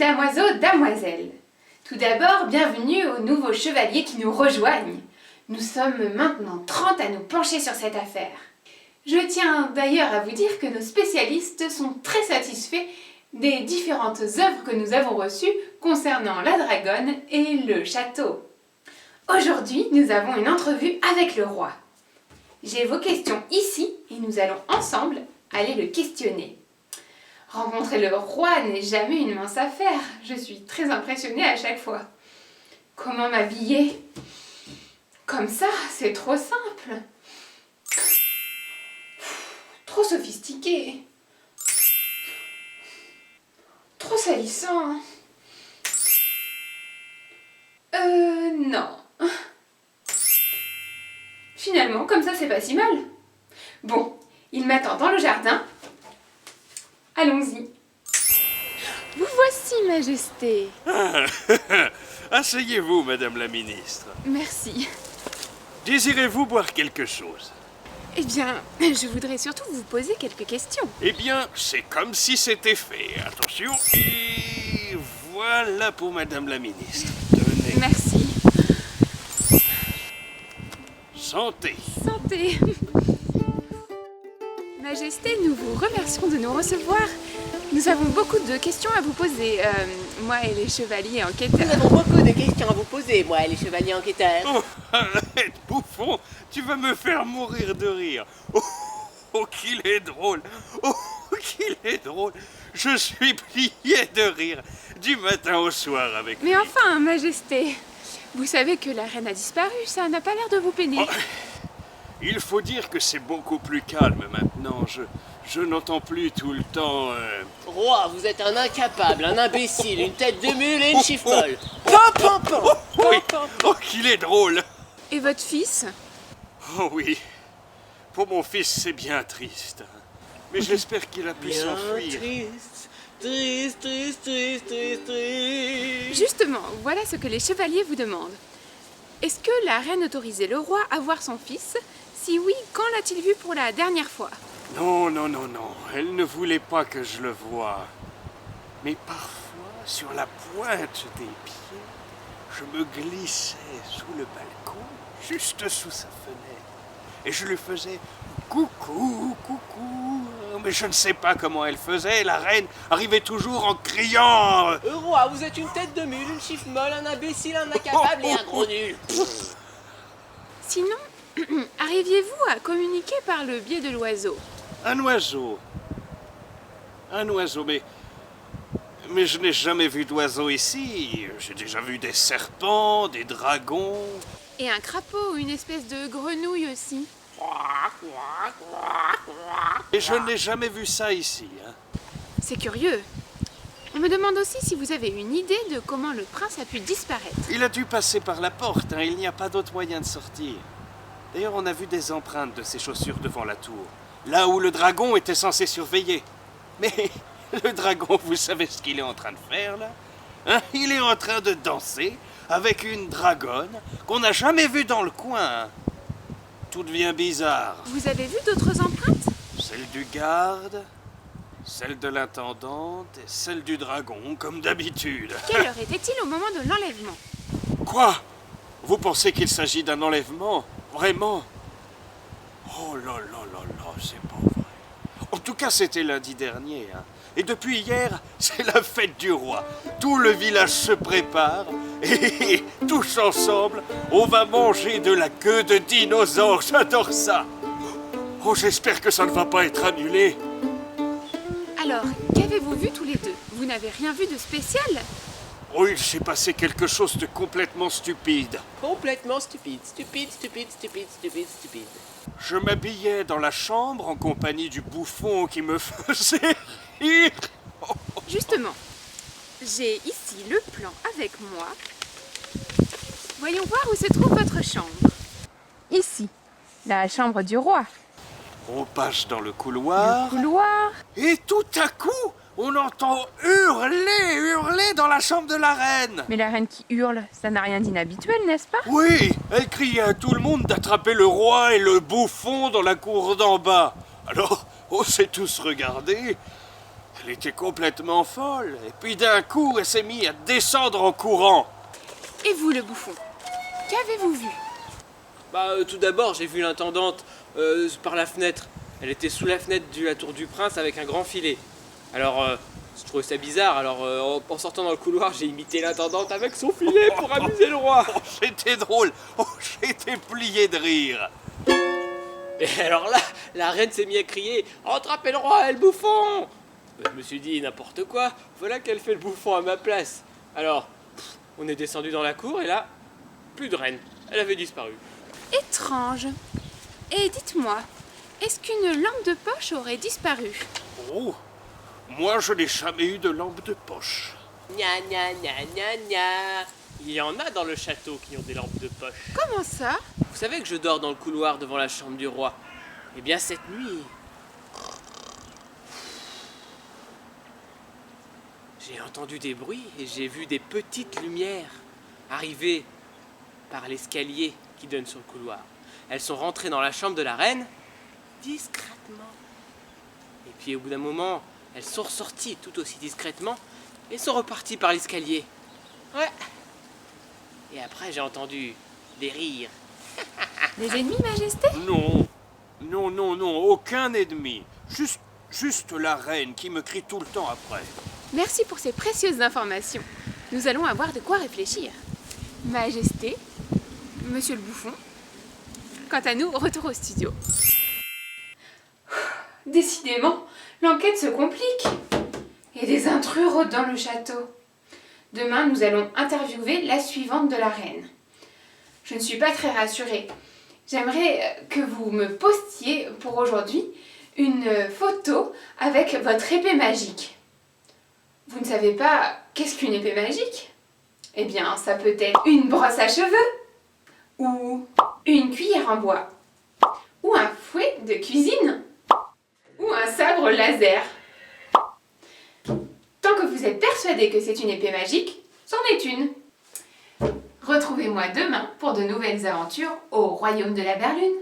damoiseaux, damoiselles. Tout d'abord, bienvenue aux nouveaux chevaliers qui nous rejoignent. Nous sommes maintenant 30 à nous pencher sur cette affaire. Je tiens d'ailleurs à vous dire que nos spécialistes sont très satisfaits des différentes œuvres que nous avons reçues concernant la dragonne et le château. Aujourd'hui, nous avons une entrevue avec le roi. J'ai vos questions ici et nous allons ensemble aller le questionner. Rencontrer le roi n'est jamais une mince affaire. Je suis très impressionnée à chaque fois. Comment m'habiller? Comme ça, c'est trop simple. Trop sophistiqué. Trop salissant. Non. Finalement, comme ça, c'est pas si mal. Bon, il m'attend dans le jardin. Allons-y. Vous voici, Majesté. Asseyez-vous, Madame la Ministre. Merci. Désirez-vous boire quelque chose? Eh bien, je voudrais surtout vous poser quelques questions. Eh bien, c'est comme si c'était fait. Attention. Et voilà pour Madame la Ministre. Tenez. Merci. Santé. Santé. Majesté, nous vous remercions de nous recevoir. Nous avons beaucoup de questions à vous poser, moi et les chevaliers enquêteurs. Nous avons beaucoup de questions à vous poser, moi et les chevaliers enquêteurs. Oh, arrête, bouffon. Tu vas me faire mourir de rire. Oh, qu'il est drôle. Oh, qu'il est drôle. Je suis plié de rire du matin au soir avec lui. Mais enfin, Majesté, vous savez que la reine a disparu, ça n'a pas l'air de vous peiner. Oh, il faut dire que c'est beaucoup plus calme maintenant. Je n'entends plus tout le temps... Roi, vous êtes un incapable, un imbécile, une tête de mule et une chiffre molle. Pam, pam, pam. Oui. Oh, qu'il est drôle. Et votre fils? Oh oui. Pour mon fils, c'est bien triste. Mais j'espère qu'il a pu Bien s'enfuir. triste, triste, triste, triste, triste, triste. Justement, voilà ce que les chevaliers vous demandent. Est-ce que la reine autorisait le roi à voir son fils? Si oui, quand l'a-t-il vu pour la dernière fois? Non, non, non, non. Elle ne voulait pas que je le voie. Mais parfois, sur la pointe des pieds, je me glissais sous le balcon, juste sous sa fenêtre. Et je lui faisais coucou, coucou. Mais je ne sais pas comment elle faisait. La reine arrivait toujours en criant. Roi, vous êtes une tête de mule, une chiffre molle, un imbécile, un incapable et un gros nul. Sinon, arriviez-vous à communiquer par le biais de l'oiseau? Un oiseau. Un oiseau, mais je n'ai jamais vu d'oiseau ici. J'ai déjà vu des serpents, des dragons. Et un crapaud, une espèce de grenouille aussi. Et je n'ai jamais vu ça ici. Hein. C'est curieux. On me demande aussi si vous avez une idée de comment le prince a pu disparaître. Il a dû passer par la porte, hein. Il n'y a pas d'autre moyen de sortir. D'ailleurs, on a vu des empreintes de ses chaussures devant la tour, là où le dragon était censé surveiller. Mais le dragon, vous savez ce qu'il est en train de faire, là? Hein? Il est en train de danser avec une dragonne qu'on n'a jamais vue dans le coin. Hein. Tout devient bizarre. Vous avez vu d'autres empreintes? Celle du garde, celle de l'intendante et celle du dragon, comme d'habitude. Quelle heure était-il au moment de l'enlèvement? Quoi? Vous pensez qu'il s'agit d'un enlèvement? Vraiment? Oh là là là là, c'est pas vrai. En tout cas, c'était lundi dernier. Hein. Et depuis hier, c'est la fête du roi. Tout le village se prépare et tous ensemble, on va manger de la queue de dinosaure. J'adore ça. Oh, j'espère que ça ne va pas être annulé. Alors, qu'avez-vous vu tous les deux? Vous n'avez rien vu de spécial? Oh, il s'est passé quelque chose de complètement stupide. Complètement stupide, stupide, stupide, stupide, stupide, stupide. Je m'habillais dans la chambre en compagnie du bouffon qui me faisait rire. Justement, j'ai ici le plan avec moi. Voyons voir où se trouve votre chambre. Ici, la chambre du roi. On passe dans le couloir. Couloir. Et tout à coup, on entend hurler dans la chambre de la reine. Mais la reine qui hurle, ça n'a rien d'inhabituel, n'est-ce pas? Oui, elle criait à tout le monde d'attraper le roi et le bouffon dans la cour d'en bas. Alors, on s'est tous regardés. Elle était complètement folle. Et puis d'un coup, elle s'est mise à descendre en courant. Et vous, le bouffon, qu'avez-vous vu? Tout d'abord, j'ai vu l'intendante par la fenêtre. Elle était sous la fenêtre de la tour du prince avec un grand filet. Alors, je trouvais ça bizarre. Alors, en sortant dans le couloir, j'ai imité l'intendante avec son filet pour amuser le roi. Oh, c'était drôle. Oh, j'étais plié de rire. Et alors là, la reine s'est mise à crier « Rattrapez le roi et le bouffon !» Je me suis dit n'importe quoi, voilà qu'elle fait le bouffon à ma place. Alors, on est descendu dans la cour et là, plus de reine. Elle avait disparu. Étrange. Et dites-moi, est-ce qu'une lampe de poche aurait disparu? Oh, moi je n'ai jamais eu de lampe de poche. Gna gna gna gna gna. Il y en a dans le château qui ont des lampes de poche. Comment ça? Vous savez que je dors dans le couloir devant la chambre du roi. Eh bien cette nuit, j'ai entendu des bruits et j'ai vu des petites lumières arriver par l'escalier qui donne sur le couloir. Elles sont rentrées dans la chambre de la reine discrètement. Et puis au bout d'un moment, elles sont ressorties tout aussi discrètement et sont reparties par l'escalier. Ouais. Et après j'ai entendu des rires. Des ennemis, Majesté? Non, non, non, non, aucun ennemi. Juste la reine qui me crie tout le temps après. Merci pour ces précieuses informations. Nous allons avoir de quoi réfléchir. Majesté, Monsieur le Bouffon, quant à nous, retour au studio. Décidément, l'enquête se complique. Et des intrus rôdent dans le château. Demain, nous allons interviewer la suivante de la reine. Je ne suis pas très rassurée. J'aimerais que vous me postiez pour aujourd'hui une photo avec votre épée magique. Vous ne savez pas qu'est-ce qu'une épée magique? Eh bien, ça peut être une brosse à cheveux, ou une cuillère en bois, ou un fouet de cuisine, ou un sabre laser. Tant que vous êtes persuadé que c'est une épée magique, c'en est une. Retrouvez-moi demain pour de nouvelles aventures au Royaume de la Berlune.